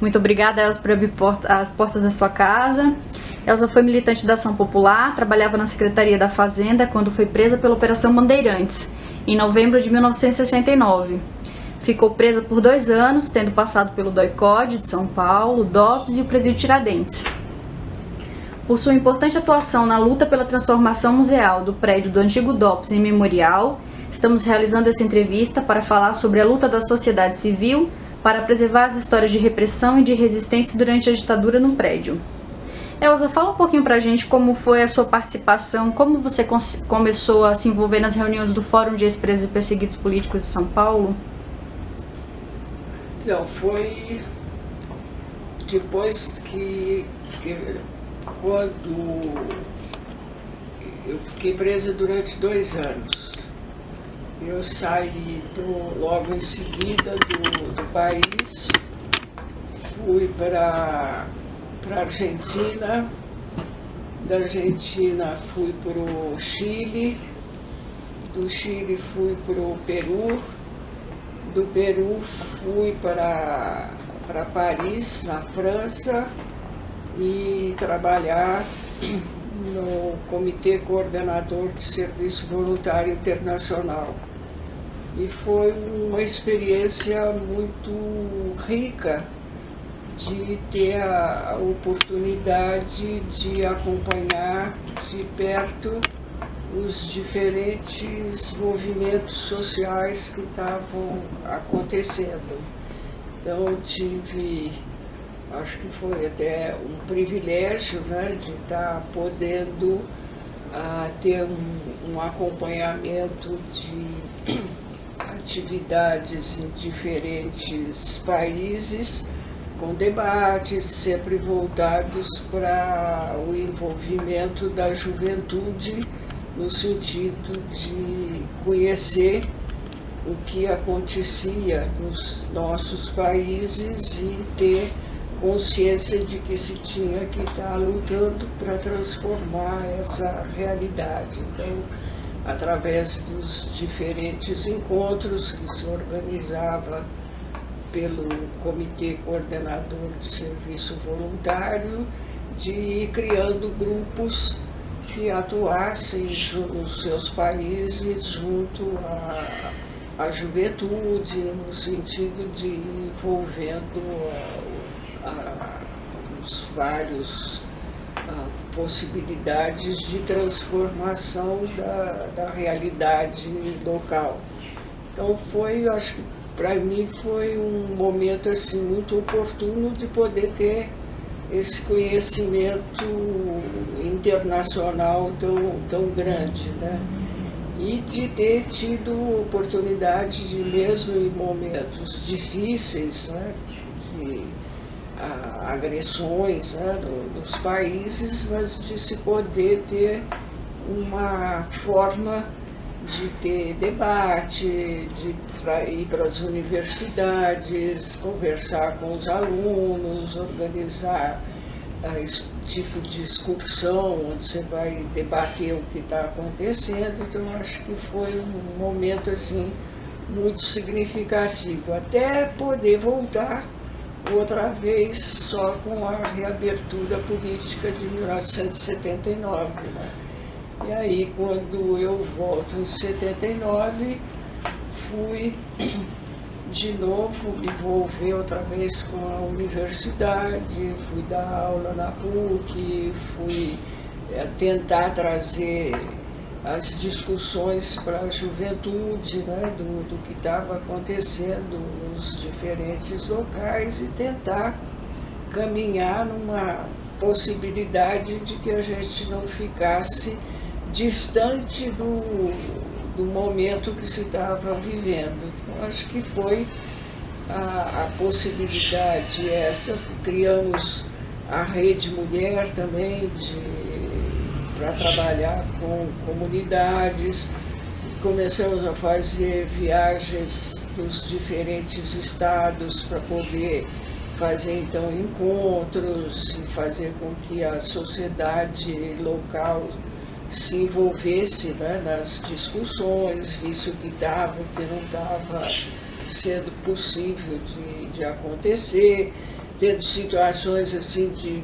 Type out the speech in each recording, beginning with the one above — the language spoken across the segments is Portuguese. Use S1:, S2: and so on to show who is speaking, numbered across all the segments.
S1: Muito obrigada, Elza, por abrir as portas da sua casa. Elza foi militante da Ação Popular, trabalhava na Secretaria da Fazenda quando foi presa pela Operação Bandeirantes, em novembro de 1969. Ficou presa por 2 anos, tendo passado pelo DOI-CODE de São Paulo, o DOPS e o Presídio Tiradentes. Por sua importante atuação na luta pela transformação museal do prédio do antigo DOPS em memorial, estamos realizando essa entrevista para falar sobre a luta da sociedade civil para preservar as histórias de repressão e de resistência durante a ditadura no prédio. Elza, fala um pouquinho pra gente como foi a sua participação, como você começou a se envolver nas reuniões do Fórum de Ex-Presos e Perseguidos Políticos de São Paulo?
S2: Então, foi depois que quando eu fiquei presa durante 2 anos. Eu saí logo em seguida do país, fui para a Argentina, da Argentina fui para o Chile, do Chile fui para o Peru, do Peru fui para Paris, na França, e trabalhar no Comitê Coordenador de Serviço Voluntário Internacional. E foi uma experiência muito rica de ter a oportunidade de acompanhar de perto os diferentes movimentos sociais que estavam acontecendo. Então eu tive, acho que foi até um privilégio, né, de estar podendo ter um acompanhamento de atividades em diferentes países, com debates sempre voltados para o envolvimento da juventude, no sentido de conhecer o que acontecia nos nossos países e ter consciência de que se tinha que estar lutando para transformar essa realidade. Então, através dos diferentes encontros que se organizava pelo Comitê Coordenador de Serviço Voluntário, de ir criando grupos que atuassem nos seus países junto à juventude, no sentido de ir envolvendo os vários possibilidades de transformação da realidade local. Então foi, acho que para mim foi um momento assim muito oportuno de poder ter esse conhecimento internacional tão grande, né? E de ter tido oportunidade de, mesmo em momentos difíceis, né, de agressões, né, dos países, mas de se poder ter uma forma de ter debate, de ir para as universidades, conversar com os alunos, organizar esse tipo de excursão, onde você vai debater o que está acontecendo. Então, acho que foi um momento assim muito significativo, até poder voltar outra vez só com a reabertura política de 1979, né? E aí, quando eu volto em 79, fui de novo me envolver outra vez com a universidade, fui dar aula na PUC, fui tentar trazer as discussões para a juventude, né, do que estava acontecendo nos diferentes locais e tentar caminhar numa possibilidade de que a gente não ficasse distante do momento que se estava vivendo. Então, acho que foi a possibilidade essa. Criamos a Rede Mulher também para trabalhar com comunidades. Começamos a fazer viagens dos diferentes estados para poder fazer então encontros e fazer com que a sociedade local se envolvesse, né, nas discussões, visse o que estava, o que não estava sendo possível de acontecer. tendo situações assim de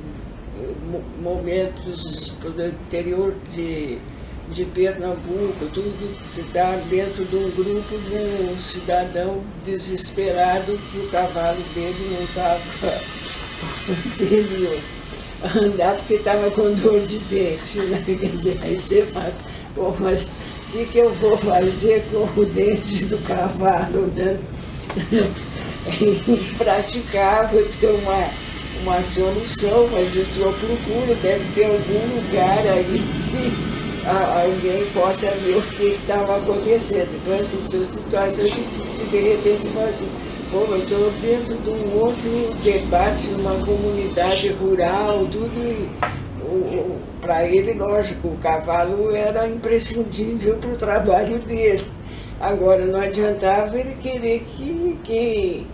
S2: momentos do interior de Pernambuco, tudo se dá dentro de um grupo de um cidadão desesperado que o cavalo dele não estava podendo andar porque estava com dor de dente, né? Quer dizer, aí você fala, pô, mas o que eu vou fazer com o dente do cavalo, né? Impraticável ter uma solução, mas o senhor procura, deve ter algum lugar aí que alguém possa ver o que estava acontecendo. Então, assim, são situações que se de repente fala assim, pô, eu estou dentro de um outro debate, numa comunidade rural, tudo, para ele, lógico, o cavalo era imprescindível para o trabalho dele. Agora, não adiantava ele querer que quem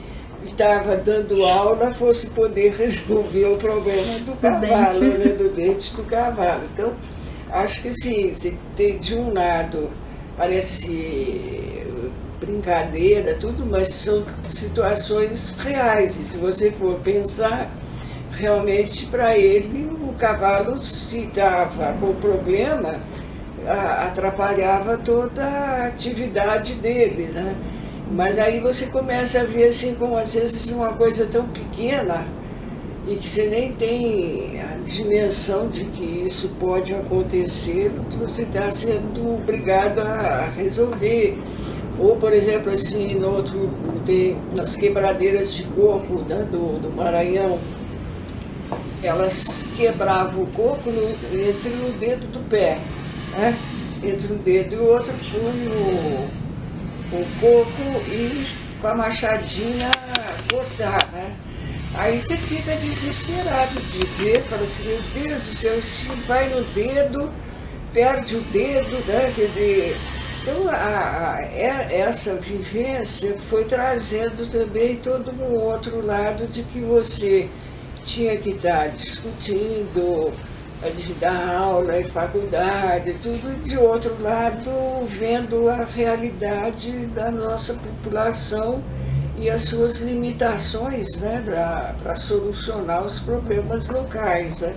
S2: estava dando aula fosse poder resolver o problema do cavalo, né, do dente do cavalo. Então, acho que assim, você tem de um lado, parece brincadeira, tudo, mas são situações reais. E se você for pensar, realmente para ele o cavalo, se estava com problema, atrapalhava toda a atividade dele, né? Mas aí você começa a ver assim, como às vezes uma coisa tão pequena e que você nem tem a dimensão de que isso pode acontecer, você está sendo obrigado a resolver. Ou, por exemplo, assim, no outro, tem nas quebradeiras de coco, né, do Maranhão, elas quebravam o coco entre o dedo do pé, né? Entre um dedo e o outro, punham o coco e com a machadinha cortar, né? Aí você fica desesperado de ver, fala assim, meu Deus do céu, se vai no dedo, perde o dedo, né? Quer dizer, então essa vivência foi trazendo também todo um outro lado de que você tinha que estar discutindo, de dar aula em faculdade, tudo, e de outro lado, vendo a realidade da nossa população e as suas limitações, né, para solucionar os problemas locais, né?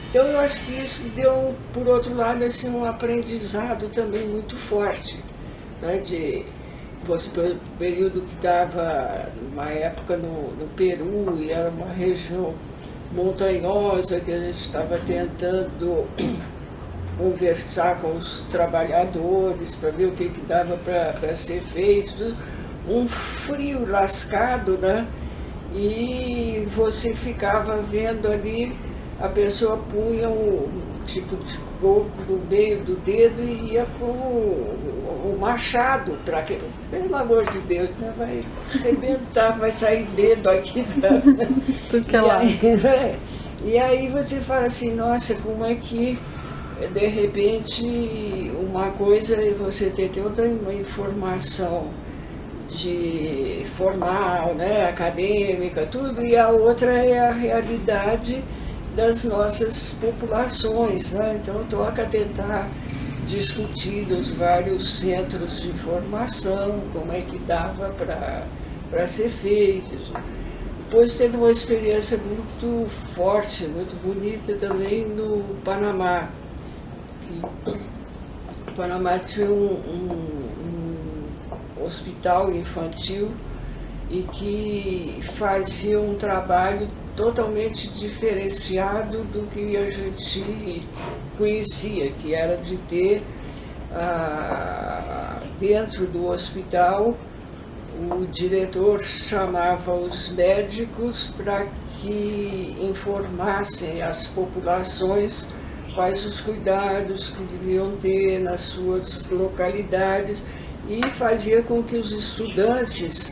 S2: Então, eu acho que isso deu, por outro lado, assim, um aprendizado também muito forte, né, de você, pelo período que estava, numa época no Peru, e era uma região montanhosa, que a gente estava tentando conversar com os trabalhadores para ver o que dava para ser feito, um frio lascado, né? E você ficava vendo ali, a pessoa punha um tipo de coco no meio do dedo e ia com o machado para que, pelo amor de Deus, né? Vai arrebentar, vai sair dedo aqui.
S1: Tudo que é lá.
S2: E aí você fala assim, nossa, como é que de repente uma coisa é você ter toda uma informação de formal, né, acadêmica, tudo, e a outra é a realidade das nossas populações, né? Então toca tentar discutir os vários centros de formação, como é que dava para ser feito. Depois teve uma experiência muito forte, muito bonita também no Panamá. O Panamá tinha um hospital infantil e que fazia um trabalho totalmente diferenciado do que a gente conhecia, que era de ter dentro do hospital, o diretor chamava os médicos para que informassem as populações quais os cuidados que deviam ter nas suas localidades e fazia com que os estudantes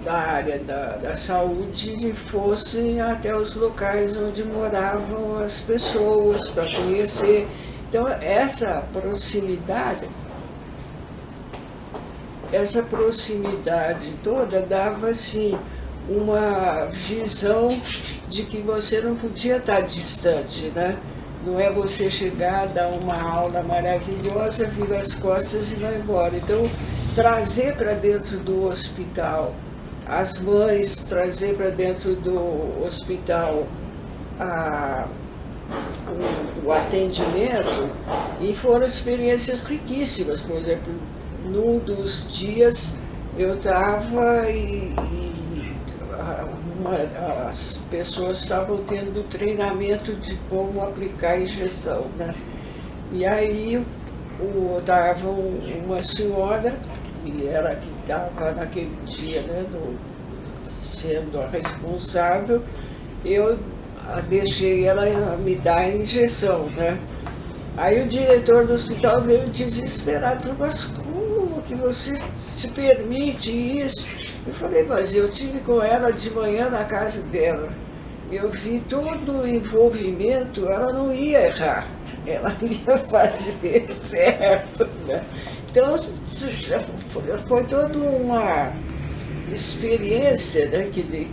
S2: da área da saúde fossem até os locais onde moravam as pessoas para conhecer. Então, essa proximidade toda dava, assim, uma visão de que você não podia estar distante, né? Não é você chegar, dar uma aula maravilhosa, vira as costas e vai embora. Então, trazer para dentro do hospital as mães, trazer para dentro do hospital o atendimento, e foram experiências riquíssimas. Por exemplo, num dos dias eu estava as pessoas estavam tendo treinamento de como aplicar a injeção, né? E aí estava uma senhora, que era que estava naquele dia, né, sendo a responsável, eu deixei ela me dar a injeção, né? Aí o diretor do hospital veio desesperado, falou: mas como que você se permite isso? Eu falei: mas eu tive com ela de manhã na casa dela, eu vi todo o envolvimento, ela não ia errar, ela ia fazer certo, né? Então foi toda uma experiência, né, que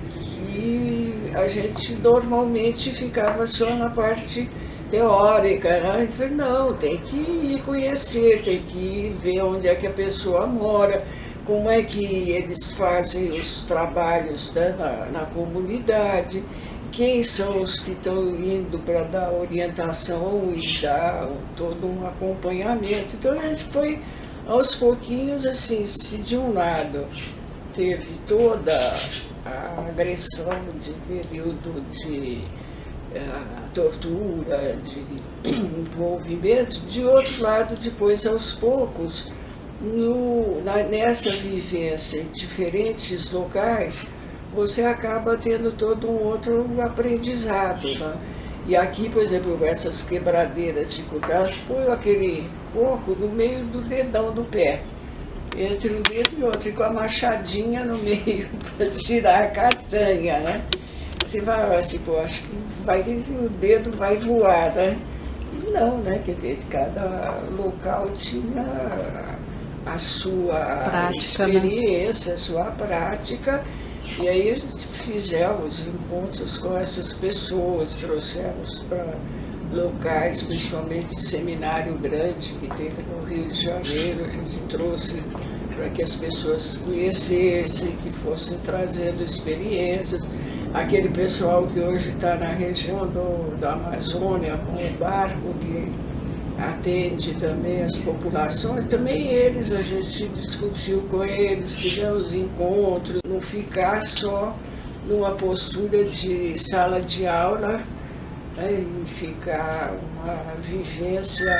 S2: a gente normalmente ficava só na parte teórica, né? Eu falei: não, tem que ir conhecer, tem que ir ver onde é que a pessoa mora, como é que eles fazem os trabalhos, né, na comunidade, quem são os que estão indo para dar orientação e dar todo um acompanhamento. Então a gente foi aos pouquinhos, assim, se de um lado teve toda a agressão de período de tortura, de envolvimento, de outro lado, depois, aos poucos, nessa vivência em diferentes locais, você acaba tendo todo um outro aprendizado, né? E aqui, por exemplo, essas quebradeiras de coco, elas põem aquele coco no meio do dedão do pé, entre um dedo e outro, e com a machadinha no meio para tirar a castanha, né? Você vai assim: pô, acho que o dedo vai voar, né? E não, né? Quer dizer, cada local tinha a sua prática, experiência, né? A sua prática. E aí fizemos encontros com essas pessoas, trouxemos para locais, principalmente Seminário Grande, que teve no Rio de Janeiro, a gente trouxe para que as pessoas conhecessem, que fossem trazendo experiências. Aquele pessoal que hoje está na região da Amazônia, com o barco que atende também as populações, também eles, a gente discutiu com eles, tivemos encontros, não ficar só numa postura de sala de aula, né, e ficar uma vivência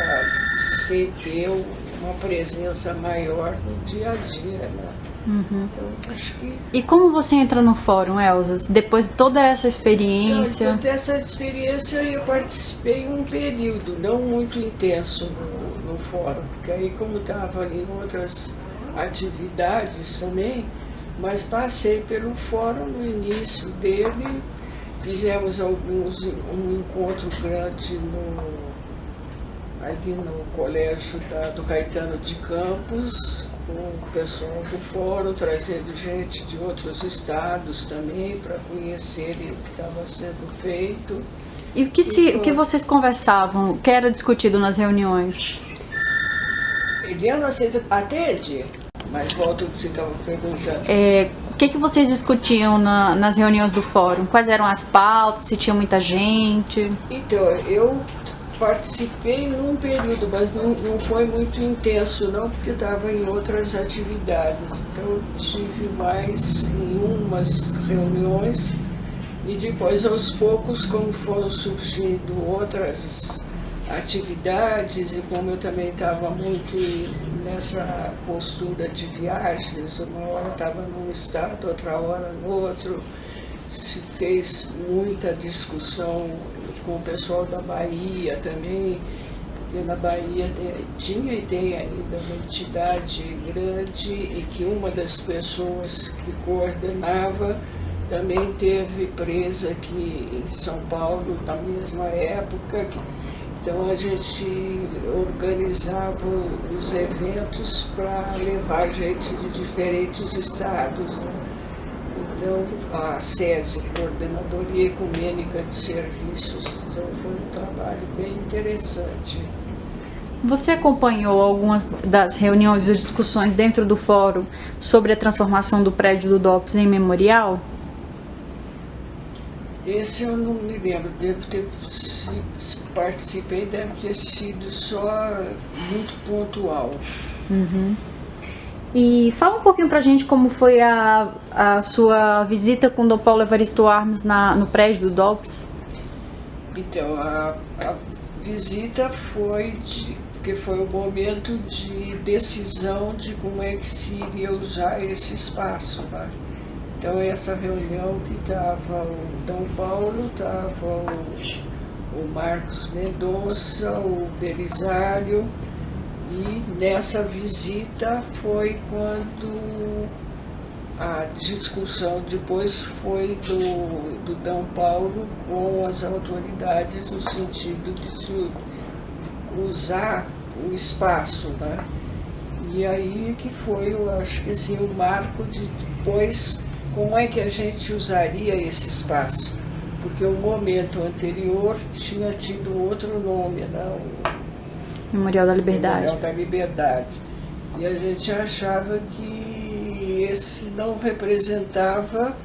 S2: sem ter uma presença maior no dia a dia, né?
S1: Uhum.
S2: Então, acho que...
S1: E como você entra no fórum, Elza? Depois de toda essa experiência?
S2: Então, depois dessa experiência eu participei um período, não muito intenso no fórum, porque aí, como estava em outras atividades também, mas passei pelo fórum no início dele, fizemos um encontro grande ali no colégio do Caetano de Campos, com o pessoal do fórum, trazendo gente de outros estados também para conhecerem o que estava sendo feito.
S1: E o que vocês conversavam, o que era discutido nas reuniões?
S2: Eliana, você atende? Mas volta o que você estava perguntando.
S1: O que vocês discutiam nas reuniões do fórum? Quais eram as pautas? Se tinha muita gente?
S2: Então, eu participei num período, mas não foi muito intenso não, porque eu estava em outras atividades. Então eu tive mais em umas reuniões e depois, aos poucos, como foram surgindo outras atividades e como eu também estava muito nessa postura de viagens, uma hora estava num estado, outra hora no outro, se fez muita discussão com o pessoal da Bahia também, porque na Bahia tinha e tem ainda uma entidade grande e que uma das pessoas que coordenava também teve presa aqui em São Paulo na mesma época. Então a gente organizava os eventos para levar gente de diferentes estados, né? Então, a SESI, Coordenadoria Ecumênica de Serviços, então foi um trabalho bem interessante.
S1: Você acompanhou algumas das reuniões e discussões dentro do fórum sobre a transformação do prédio do DOPS em memorial?
S2: Esse eu não me lembro, devo ter, se participei, deve ter sido só muito pontual.
S1: E fala um pouquinho pra gente como foi a sua visita com o Dom Paulo Evaristo Armes no prédio do DOPS.
S2: Então, a visita foi porque foi o momento de decisão de como é que se iria usar esse espaço, né? Então, essa reunião que estava o Dom Paulo, estava o Marcos Mendonça, o Belisário, e nessa visita foi quando a discussão depois foi do Dom Paulo com as autoridades no sentido de se usar o espaço, né? E aí que foi, eu acho que assim, o marco de depois como é que a gente usaria esse espaço, porque o momento anterior tinha tido outro nome, né?
S1: Memorial da Liberdade.
S2: Memorial da Liberdade. E a gente achava que esse não representava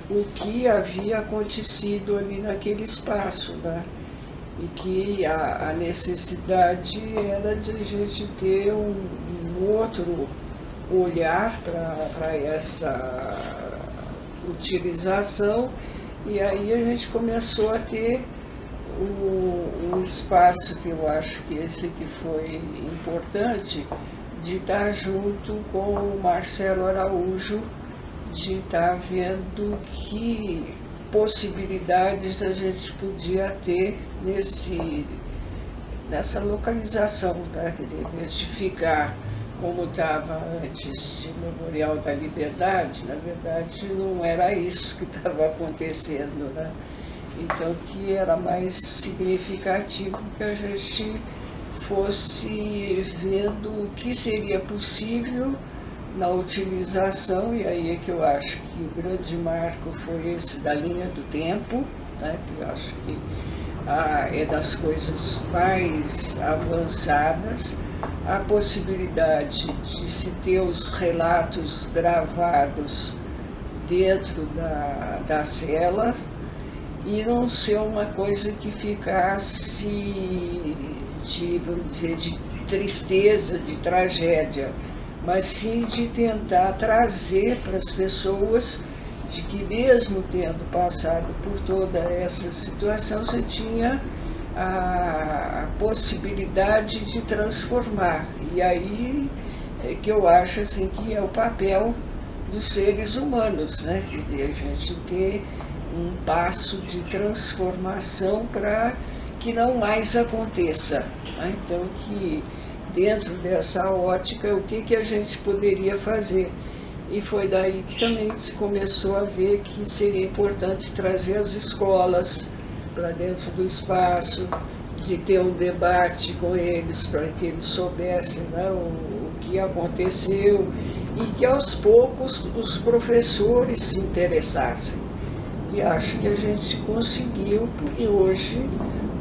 S2: o que havia acontecido ali naquele espaço, né? E que a necessidade era de a gente ter um outro olhar para essa utilização, e aí a gente começou a ter um espaço que eu acho que esse que foi importante, de estar junto com o Marcelo Araújo, de estar vendo que possibilidades a gente podia ter nessa localização, né? Quer dizer, em vez de ficar como estava antes de Memorial da Liberdade, na verdade não era isso que estava acontecendo, né? Então que era mais significativo que a gente fosse vendo o que seria possível na utilização, e aí é que eu acho que o grande marco foi esse da linha do tempo, né? Que eu acho que é das coisas mais avançadas, a possibilidade de se ter os relatos gravados dentro das celas e não ser uma coisa que ficasse vamos dizer, de tristeza, de tragédia, mas sim de tentar trazer para as pessoas de que mesmo tendo passado por toda essa situação, você tinha a possibilidade de transformar. E aí é que eu acho assim, que é o papel dos seres humanos, né? Quer dizer, a gente ter um passo de transformação para que não mais aconteça, né? Então, que dentro dessa ótica, o que a gente poderia fazer? E foi daí que também se começou a ver que seria importante trazer as escolas para dentro do espaço, de ter um debate com eles para que eles soubessem, né, o que aconteceu, e que aos poucos os professores se interessassem. E acho que a gente conseguiu, porque hoje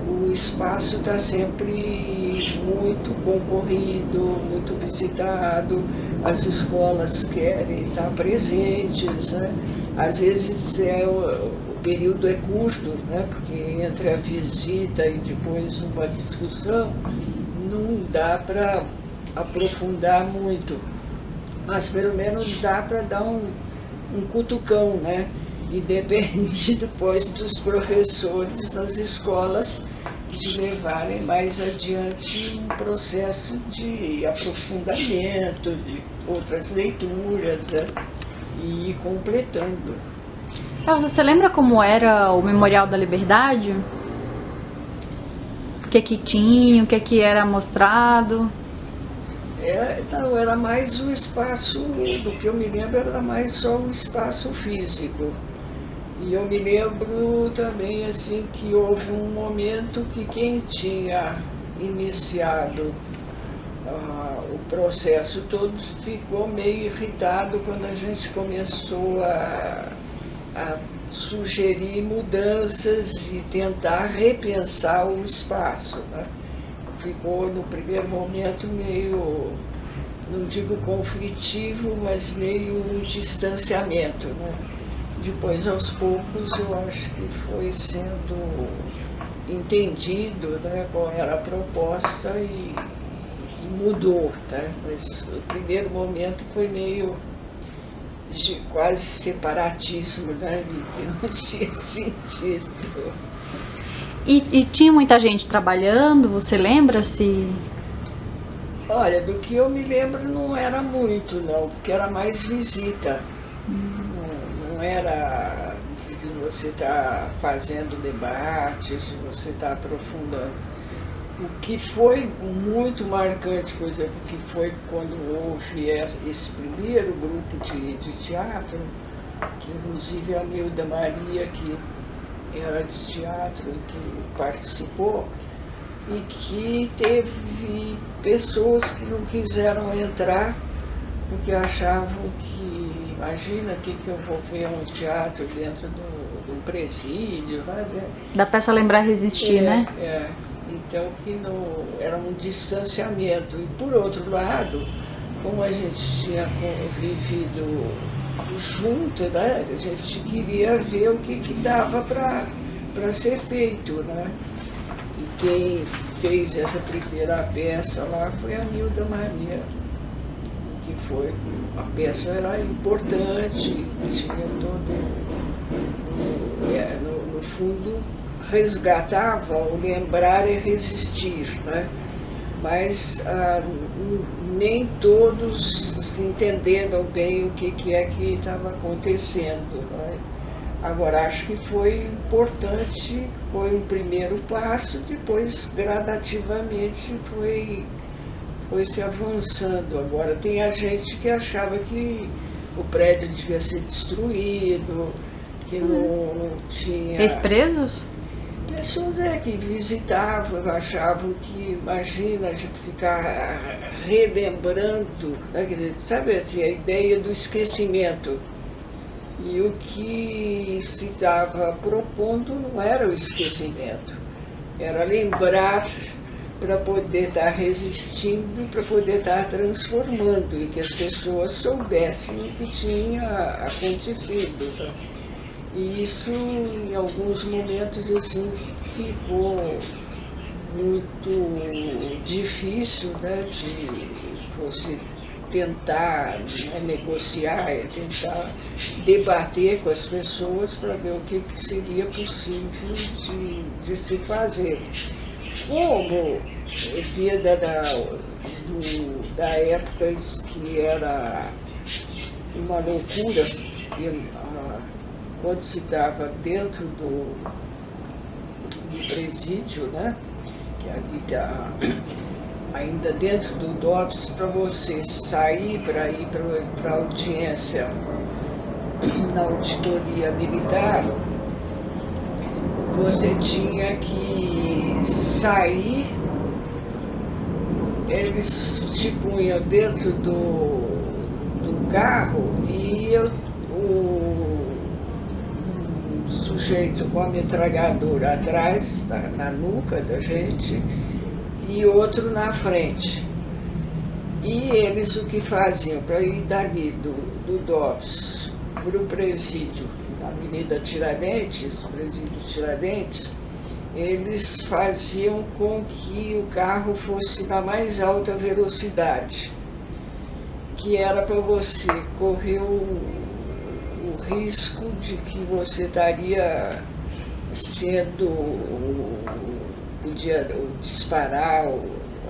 S2: o espaço está sempre muito concorrido, muito visitado, as escolas querem estar presentes, né? Às vezes o período é curto, né? Porque entre a visita e depois uma discussão não dá para aprofundar muito, mas pelo menos dá para dar um cutucão, né? E depende depois dos professores das escolas de levarem mais adiante um processo de aprofundamento, de outras leituras, né? E ir completando.
S1: Você lembra como era o Memorial da Liberdade? O que tinha, o que era mostrado?
S2: Não, era mais o espaço, do que eu me lembro, era mais só um espaço físico. E eu me lembro também assim que houve um momento que quem tinha iniciado o processo todo ficou meio irritado quando a gente começou a sugerir mudanças e tentar repensar o espaço, né? ficou no primeiro momento meio, não digo conflitivo, mas meio um distanciamento, né? Depois, aos poucos, eu acho que foi sendo entendido, né, qual era a proposta e mudou, tá? Mas o primeiro momento foi meio de quase separatismo, né? Que não tinha sentido.
S1: E tinha muita gente trabalhando, você lembra se...
S2: Olha, do que eu me lembro não era muito, não, porque era mais visita. Não era de você estar fazendo debates, de você estar aprofundando. O que foi muito marcante, por exemplo, que foi quando houve esse primeiro grupo de teatro, que inclusive a Nilda Maria, que era de teatro, que participou, e que teve pessoas que não quiseram entrar porque achavam que, imagina que eu vou ver um teatro dentro de um presídio, né?
S1: Da peça Lembrar Resistir, né?
S2: Então que não, era um distanciamento. E por outro lado, como a gente tinha vivido junto, né? A gente queria ver o que dava para ser feito, né? E quem fez essa primeira peça lá foi a Nilda Maria, que foi, a peça era importante, tinha todo, no fundo, resgatava o lembrar e resistir, né? Mas nem todos entenderam bem o que é que estava acontecendo, né? Agora, acho que foi importante, foi um primeiro passo, depois gradativamente foi se avançando. Agora, tem a gente que achava que o prédio devia ser destruído, que não tinha...
S1: Ex-presos?
S2: Pessoas que visitavam, achavam que, imagina, a gente ficar relembrando, né? Quer dizer, sabe assim, a ideia do esquecimento. E o que se estava propondo não era o esquecimento, era lembrar para poder estar resistindo, para poder estar transformando, e que as pessoas soubessem o que tinha acontecido. Tá? E isso, em alguns momentos, assim, ficou muito difícil, né, de você tentar, né, negociar, tentar debater com as pessoas para ver o que seria possível de se fazer. Como via da época que era uma loucura, que quando se estava dentro do presídio, né, que ali está ainda dentro do DOPS, para você sair para ir para a audiência na auditoria militar, você tinha que sair, eles te punham dentro do carro e o sujeito com a metralhadora atrás, na nuca da gente, e outro na frente. E eles o que faziam para ir dali do DOPS para o presídio, na Avenida Tiradentes, presídio Tiradentes, eles faziam com que o carro fosse na mais alta velocidade, que era para você correr o risco de que você estaria podia disparar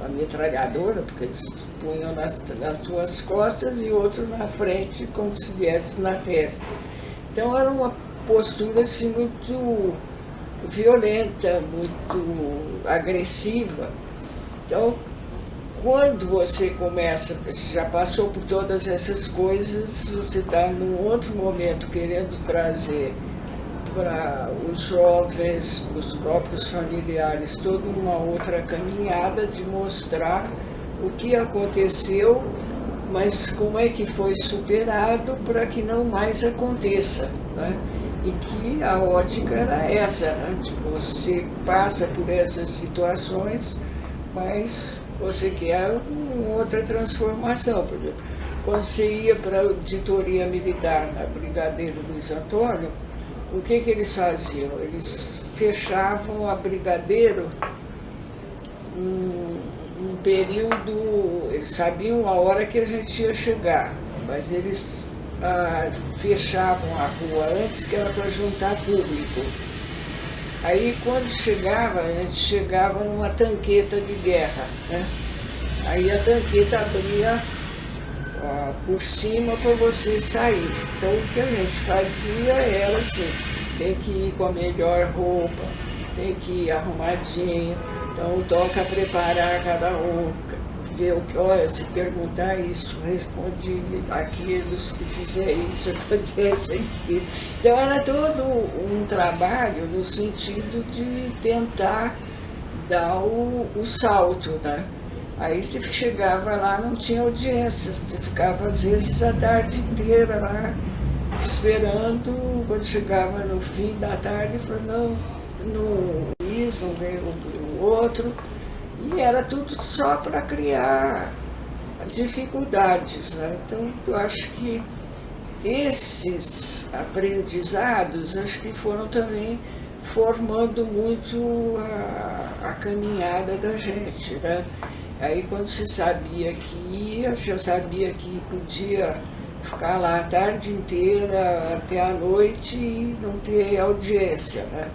S2: a metralhadora, porque eles punham nas suas costas e outro na frente, como se viesse na testa. Então era uma postura assim, muito violenta, muito agressiva. Então, quando você começa, já passou por todas essas coisas, você está num outro momento querendo trazer para os jovens, para os próprios familiares, toda uma outra caminhada de mostrar o que aconteceu, mas como é que foi superado para que não mais aconteça, né? E que a ótica era essa, né? De você passa por essas situações, mas você quer uma outra transformação. Por exemplo, quando você ia para a auditoria militar na Brigadeiro Luiz Antônio, o que eles faziam? Eles fechavam a Brigadeiro um período, eles sabiam a hora que a gente ia chegar, mas eles fechavam a rua antes, que era para juntar público. Aí quando chegava, a gente chegava numa tanqueta de guerra, né? Aí a tanqueta abria por cima para você sair. Então o que a gente fazia era assim, tem que ir com a melhor roupa, tem que ir arrumadinho, então toca preparar cada um, ver o que, olha, se perguntar isso, responde aquilo, se fizer isso, acontece aquilo. Então era todo um trabalho no sentido de tentar dar o salto, né? Aí você chegava lá, não tinha audiência, você ficava às vezes a tarde inteira lá, esperando, quando chegava no fim da tarde, falou, não isso, não veio o outro, e era tudo só para criar dificuldades, né? Então eu acho que esses aprendizados, acho que foram também formando muito a caminhada da gente, né? Aí quando se sabia que ia, já sabia que podia ficar lá a tarde inteira até a noite e não ter audiência, né?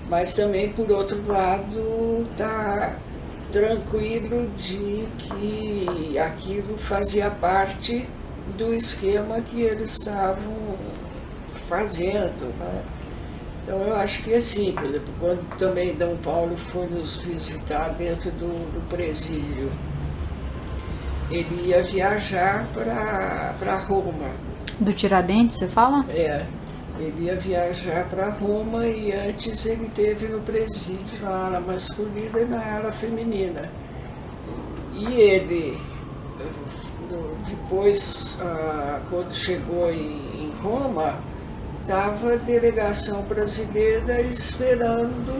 S2: Mas também, por outro lado, tá tranquilo de que aquilo fazia parte do esquema que eles estavam fazendo, né? Então eu acho que assim, por exemplo, quando também D. Paulo foi nos visitar dentro do presídio, ele ia viajar para Roma.
S1: Do Tiradentes, você fala?
S2: É, ele ia viajar para Roma e antes ele teve no presídio na ala masculina e na ala feminina. E ele, depois, quando chegou em Roma, estava a delegação brasileira esperando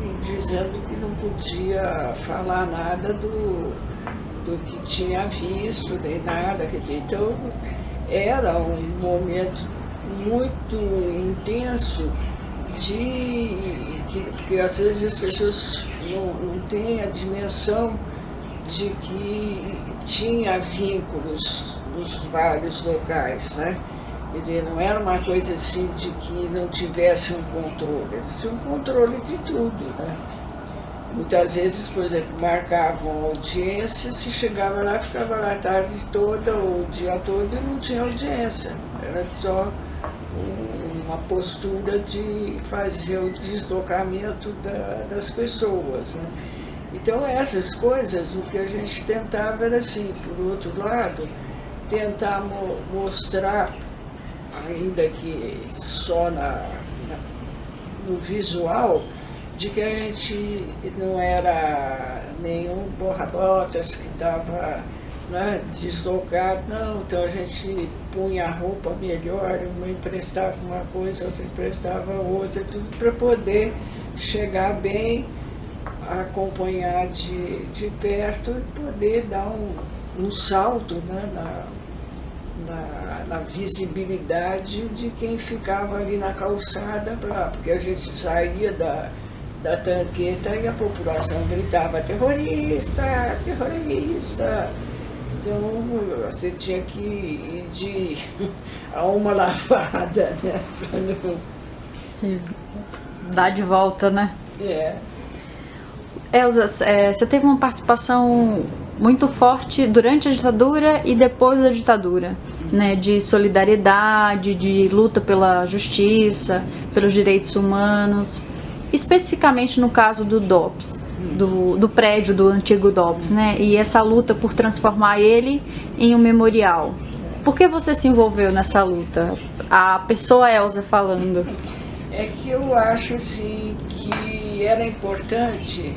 S2: e dizendo que não podia falar nada do que tinha visto, nem nada. Então, era um momento muito intenso porque às vezes as pessoas não têm a dimensão de que tinha vínculos nos vários locais, né? Quer dizer, não era uma coisa assim de que não tivesse um controle, eles tinham um controle de tudo, né? Muitas vezes, por exemplo, marcavam audiência, se chegava lá, ficava lá a tarde toda ou o dia todo e não tinha audiência. Era só uma postura de fazer o deslocamento das pessoas, né? Então essas coisas, o que a gente tentava era assim, por outro lado, tentar mostrar, ainda que só no visual, de que a gente não era nenhum borra-botas que estava, né, deslocado, não. Então a gente punha a roupa melhor, uma emprestava uma coisa, outra emprestava outra, tudo para poder chegar bem, acompanhar de perto e poder dar um salto, né, na visibilidade de quem ficava ali na calçada, porque a gente saía da tanqueta e a população gritava terrorista, terrorista. Então você tinha que ir de alma lavada, né? Pra não...
S1: Dá de volta, né?
S2: É.
S1: Elza, você teve uma participação muito forte durante a ditadura e depois da ditadura, né, de solidariedade, de luta pela justiça, pelos direitos humanos, especificamente no caso do DOPS, do prédio do antigo DOPS, né, e essa luta por transformar ele em um memorial. Por que você se envolveu nessa luta? A pessoa Elza falando.
S2: É que eu acho assim que era importante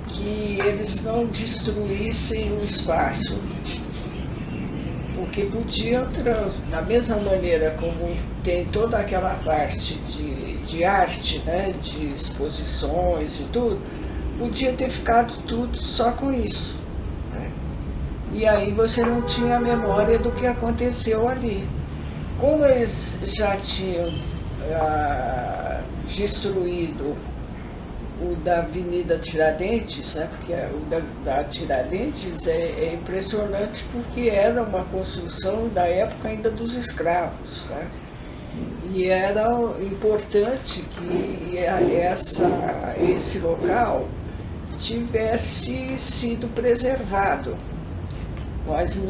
S2: que eles não destruíssem o espaço, porque podiam, da mesma maneira como tem toda aquela parte de arte, né, de exposições e tudo, podia ter ficado tudo só com isso, né? E aí você não tinha memória do que aconteceu ali. Como eles já tinham destruído o da Avenida Tiradentes, né? Porque o da Tiradentes é impressionante porque era uma construção da época ainda dos escravos, né? E era importante que esse local tivesse sido preservado, mas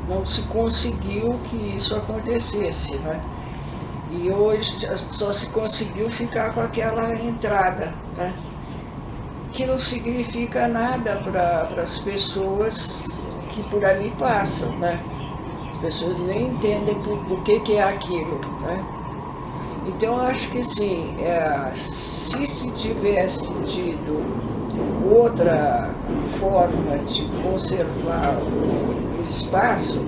S2: não se conseguiu que isso acontecesse, né? E hoje só se conseguiu ficar com aquela entrada, né? Que não significa nada para as pessoas que por ali passam, né? As pessoas nem entendem o que é aquilo, né? Então, acho que sim, se tivesse tido outra forma de conservar o espaço,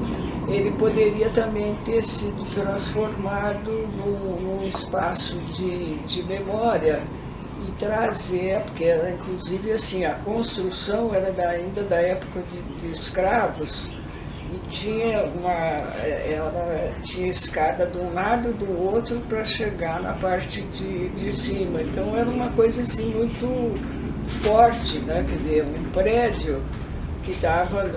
S2: ele poderia também ter sido transformado num espaço de memória e trazer, porque era inclusive assim, a construção era ainda da época de escravos, e ela tinha escada de um lado e do outro para chegar na parte de cima. Então era uma coisa assim muito forte, né? Quer dizer, um prédio que estava...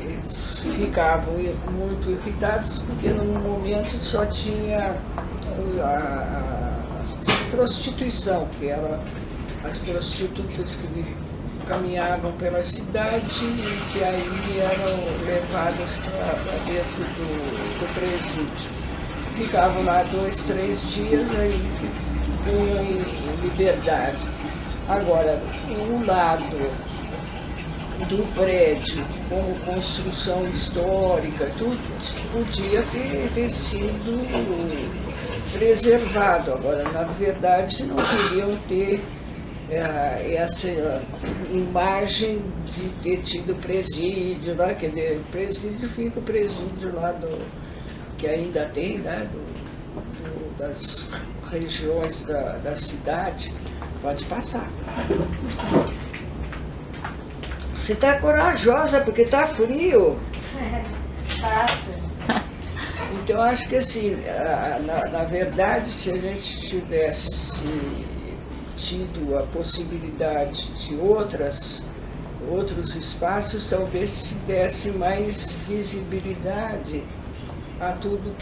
S2: Eles ficavam muito irritados porque no momento só tinha a prostituição, que eram as prostitutas que caminhavam pela cidade e que aí eram levadas para dentro do presídio. Ficavam lá 2, 3 dias, aí punham em liberdade. Agora, um lado do prédio, como construção histórica, tudo podia ter sido preservado. Agora, na verdade, não queriam ter essa imagem de ter tido presídio lá, quer dizer, presídio fica o presídio lá que ainda tem, né, das regiões da cidade. Pode passar. Você está corajosa porque está frio.
S3: Passa.
S2: Então, acho que assim, na verdade, se a gente tivesse tido a possibilidade de outros espaços, talvez se desse mais visibilidade a tudo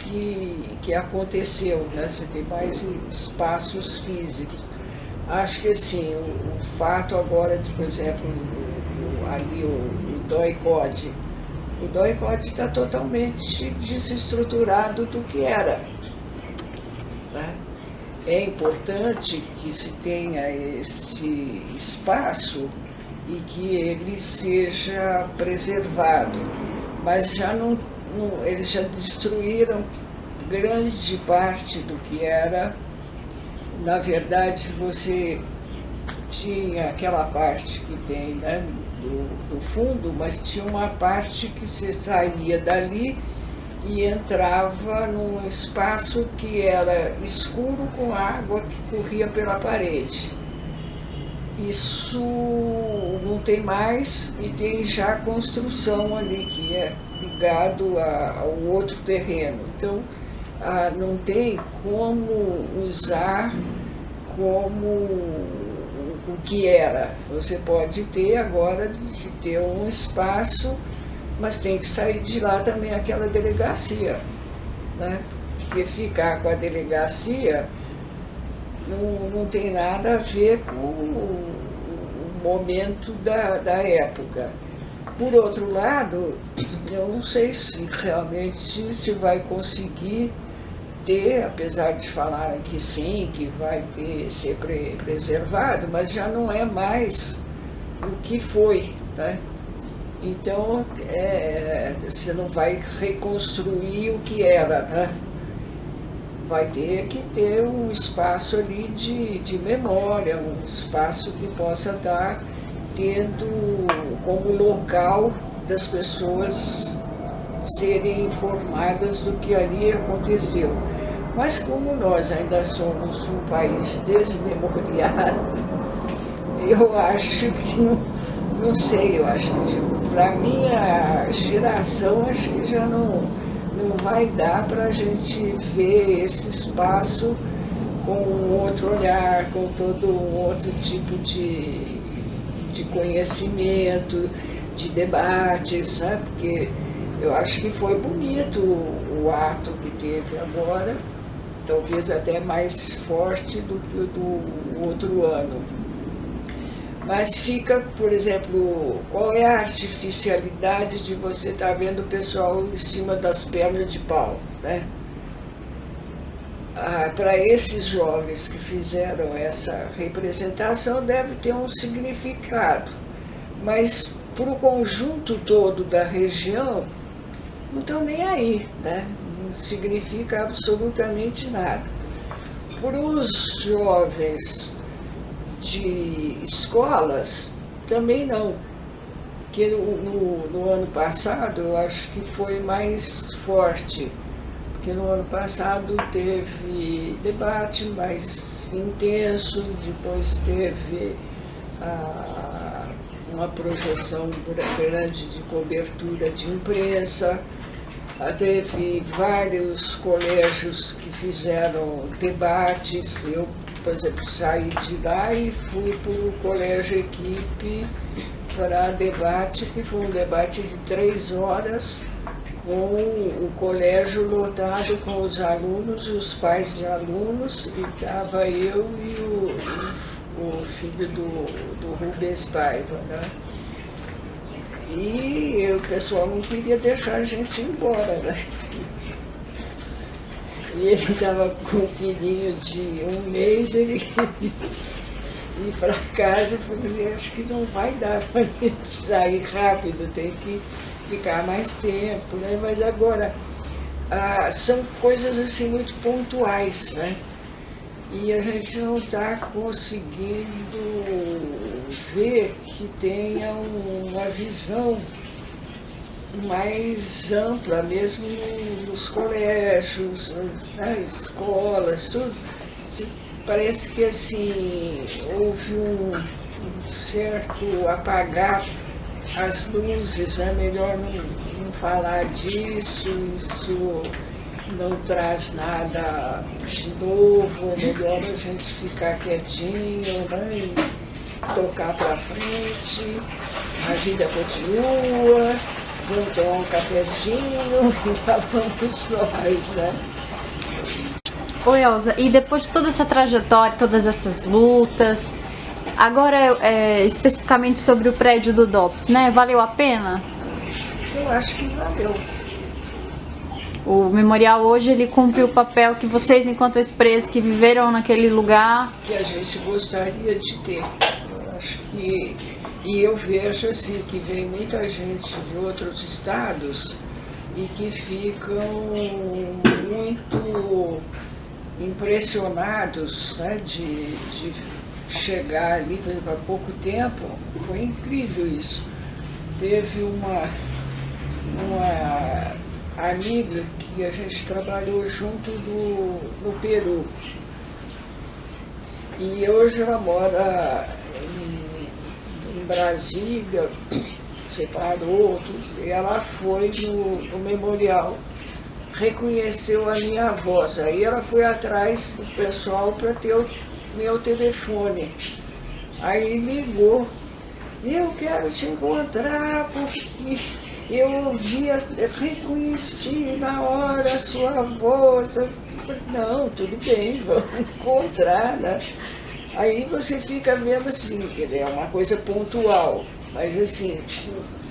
S2: que aconteceu, né? Você tem mais espaços físicos. Acho que assim, o fato agora de, por exemplo, ali o DOI-CODE, o DOI-CODE está totalmente desestruturado do que era, tá? É importante que se tenha esse espaço e que ele seja preservado, mas eles já destruíram grande parte do que era. Na verdade, você tinha aquela parte que tem, né, do fundo, mas tinha uma parte que você saía dali e entrava num espaço que era escuro com água que corria pela parede. Isso não tem mais e tem já construção ali que é ligado ao outro terreno. Então, não tem como usar como o que era. Você pode ter agora de ter um espaço, mas tem que sair de lá também aquela delegacia, né? Porque ficar com a delegacia não tem nada a ver com o momento da época. Por outro lado, eu não sei se realmente se vai conseguir ter, apesar de falarem que sim, que vai ser preservado, mas já não é mais o que foi, tá? Então, você não vai reconstruir o que era, né? Vai ter que ter um espaço ali de memória, um espaço que possa estar tendo como local das pessoas serem informadas do que ali aconteceu. Mas como nós ainda somos um país desmemoriado, eu acho que não sei, eu acho que para minha geração acho que já não vai dar para a gente ver esse espaço com um outro olhar, com todo um outro tipo de conhecimento, de debate, sabe? Porque eu acho que foi bonito o ato que teve agora, talvez até mais forte do que o do outro ano. Mas fica, por exemplo, qual é a artificialidade de você estar vendo o pessoal em cima das pernas de pau, né? Para esses jovens que fizeram essa representação deve ter um significado, mas para o conjunto todo da região não estão nem aí, né? Não significa absolutamente nada. Para os jovens de escolas, também não, que no ano passado eu acho que foi mais forte, porque no ano passado teve debate mais intenso, depois teve uma projeção grande de cobertura de imprensa, teve vários colégios que fizeram debates. Eu, por exemplo, saí de lá e fui para o Colégio Equipe para debate, que foi um debate de 3 horas, com o colégio lotado com os alunos e os pais de alunos, e estava eu e o filho do Rubens Paiva, né? E o pessoal não queria deixar a gente ir embora, né? E ele estava com um filhinho de 1 mês, ele queria ir para casa. Eu falei, acho que não vai dar para a gente sair rápido, tem que ficar mais tempo, né? Mas agora, são coisas assim muito pontuais, né? E a gente não está conseguindo ver que tenha uma visão mais ampla, mesmo nos colégios, nas escolas, tudo. Parece que assim, houve um certo apagar as luzes, é melhor não falar disso, isso não traz nada de novo, é melhor a gente ficar quietinho, né, e tocar para frente, a vida continua, vamos tomar um cafezinho e lá vamos nós, né?
S1: Oi, Elza, e depois de toda essa trajetória, todas essas lutas, agora especificamente sobre o prédio do DOPS, né? Valeu a pena?
S2: Eu acho que valeu.
S1: O memorial hoje ele cumpre o papel que vocês, enquanto ex-presos que viveram naquele lugar,
S2: que a gente gostaria de ter. Eu acho que, e eu vejo assim que vem muita gente de outros estados e que ficam muito impressionados, né, de chegar ali, por exemplo, há pouco tempo. Foi incrível isso. Teve uma amiga que a gente trabalhou junto no Peru, e hoje ela mora em Brasília, separou, e ela foi no memorial, reconheceu a minha voz, aí ela foi atrás do pessoal para ter o meu telefone, aí ligou, eu quero te encontrar porque eu reconheci na hora a sua voz. Eu falei, não, tudo bem, vamos encontrar, né? Aí você fica vendo assim, é uma coisa pontual, mas assim,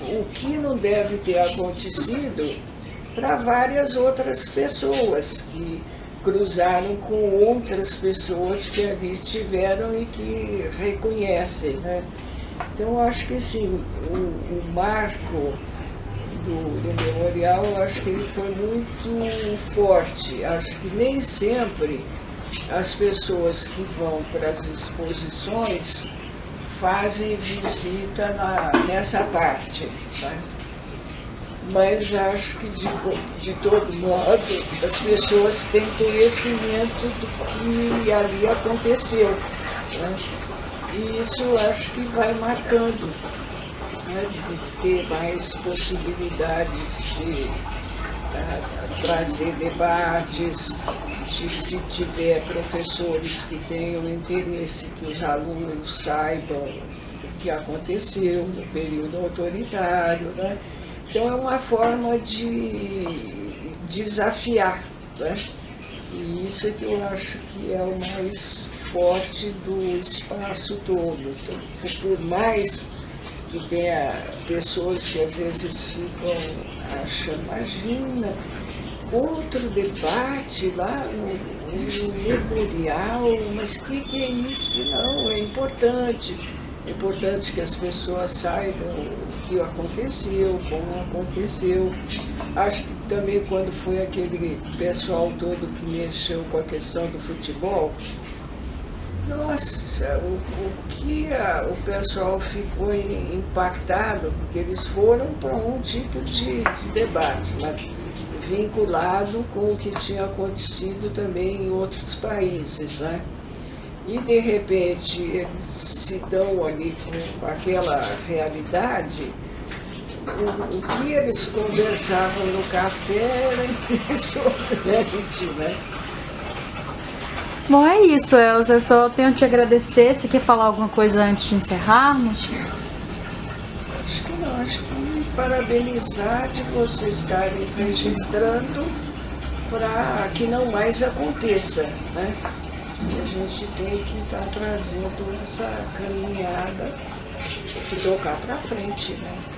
S2: o que não deve ter acontecido para várias outras pessoas que cruzaram com outras pessoas que ali estiveram e que reconhecem, né? Então, eu acho que sim, o marco do memorial, eu acho que ele foi muito forte. Acho que nem sempre as pessoas que vão para as exposições fazem visita nessa parte, tá? Mas acho que de todo modo as pessoas têm conhecimento do que ali aconteceu, né? E isso eu acho que vai marcando, né, de ter mais possibilidades de trazer debates, de se tiver professores que tenham interesse que os alunos saibam o que aconteceu no período autoritário, né? Então é uma forma de desafiar, né? E isso é que eu acho que é o mais forte do espaço todo. Então, por mais que tenha pessoas que às vezes ficam achando, imagina, outro debate lá no memorial, mas o que é isso? Não, é importante. É importante que as pessoas saibam o que aconteceu, como aconteceu. Acho que também quando foi aquele pessoal todo que mexeu com a questão do futebol, nossa, o que o pessoal ficou impactado, porque eles foram para um tipo de debate, mas vinculado com o que tinha acontecido também em outros países, né? E de repente eles se dão ali com aquela realidade, o que eles conversavam no café era impressionante, né?
S1: Bom, é isso, Elza. Eu só tenho que te agradecer. Você quer falar alguma coisa antes de encerrarmos?
S2: Acho que não, acho que parabenizar de vocês estarem registrando para que não mais aconteça, né? Que a gente tem que estar trazendo essa caminhada e tocar para frente, né?